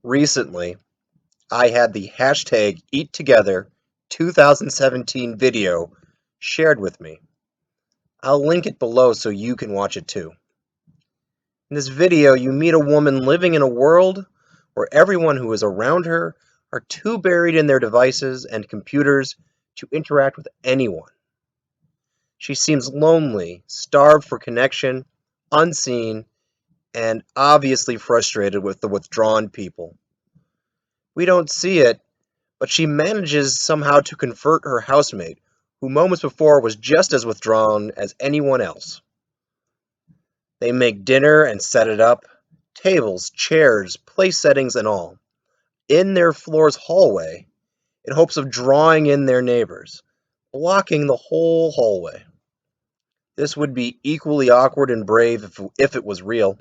Recently, I had the hashtag #EatTogether2017 video shared with me. I'll link it below so you can watch it too. In this video, you meet a woman living in a world where everyone who is around her are too buried in their devices and computers to interact with anyone. She seems lonely, starved for connection, unseen, and obviously frustrated with the withdrawn people. We don't see it, but she manages somehow to convert her housemate, who moments before was just as withdrawn as anyone else. They make dinner and set it up, tables, chairs, place settings and all, in their floor's hallway, in hopes of drawing in their neighbors, blocking the whole hallway. This would be equally awkward and brave if it was real.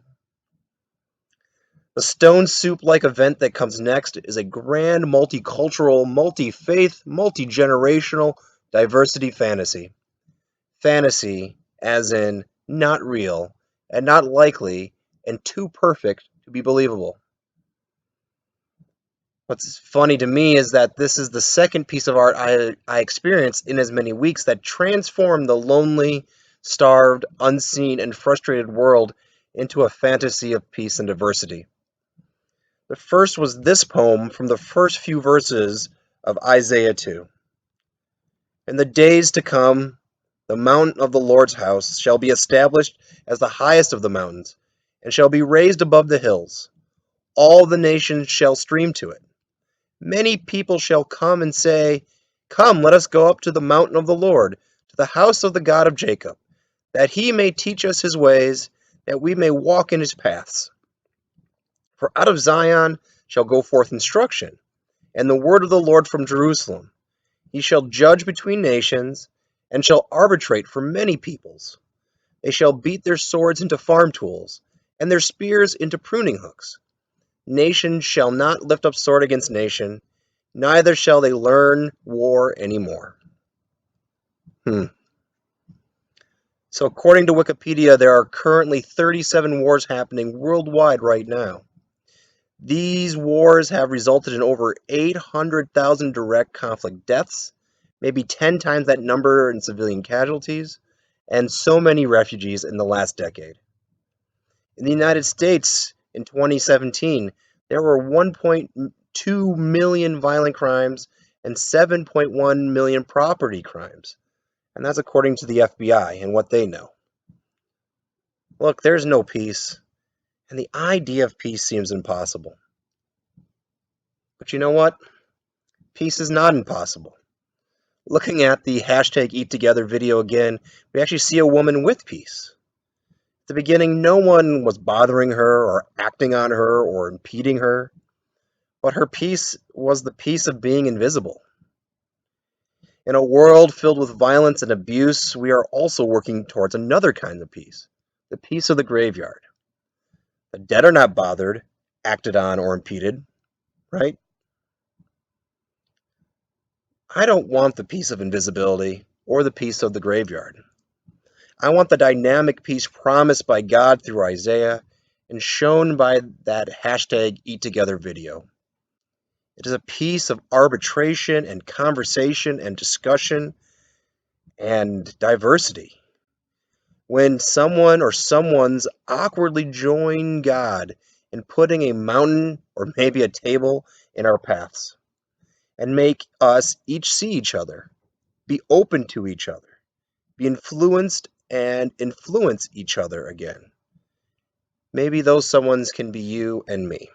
The stone soup-like event that comes next is a grand multicultural, multi-faith, multi-generational diversity fantasy. Fantasy, as in not real, and not likely, and too perfect to be believable. What's funny to me is that this is the second piece of art I experienced in as many weeks that transformed the lonely, starved, unseen, and frustrated world into a fantasy of peace and diversity. The first was this poem from the first few verses of Isaiah 2. In the days to come, the mountain of the Lord's house shall be established as the highest of the mountains, and shall be raised above the hills. All the nations shall stream to it. Many people shall come and say, Come, let us go up to the mountain of the Lord, to the house of the God of Jacob, that he may teach us his ways, that we may walk in his paths. For out of Zion shall go forth instruction, and the word of the Lord from Jerusalem. He shall judge between nations, and shall arbitrate for many peoples. They shall beat their swords into farm tools, and their spears into pruning hooks. Nation shall not lift up sword against nation, neither shall they learn war any more. So according to Wikipedia, there are currently 37 wars happening worldwide right now. These wars have resulted in over 800,000 direct conflict deaths, maybe 10 times that number in civilian casualties, and so many refugees in the last decade. In the United States, in 2017, there were 1.2 million violent crimes and 7.1 million property crimes, and that's according to the FBI and what they know. Look, there's no peace, and the idea of peace seems impossible. But you know what? Peace is not impossible. Looking at the hashtag #EatTogether video again, we actually see a woman with peace. At the beginning, no one was bothering her or acting on her or impeding her, but her peace was the peace of being invisible. In a world filled with violence and abuse, we are also working towards another kind of peace, the peace of the graveyard. The dead are not bothered, acted on, or impeded, right? I don't want the peace of invisibility or the peace of the graveyard. I want the dynamic peace promised by God through Isaiah and shown by that hashtag #EatTogether video. It is a peace of arbitration and conversation and discussion and diversity. When someone or someone's awkwardly join God in putting a mountain or maybe a table in our paths and make us each see each other, be open to each other, be influenced and influence each other again. Maybe those someones can be you and me.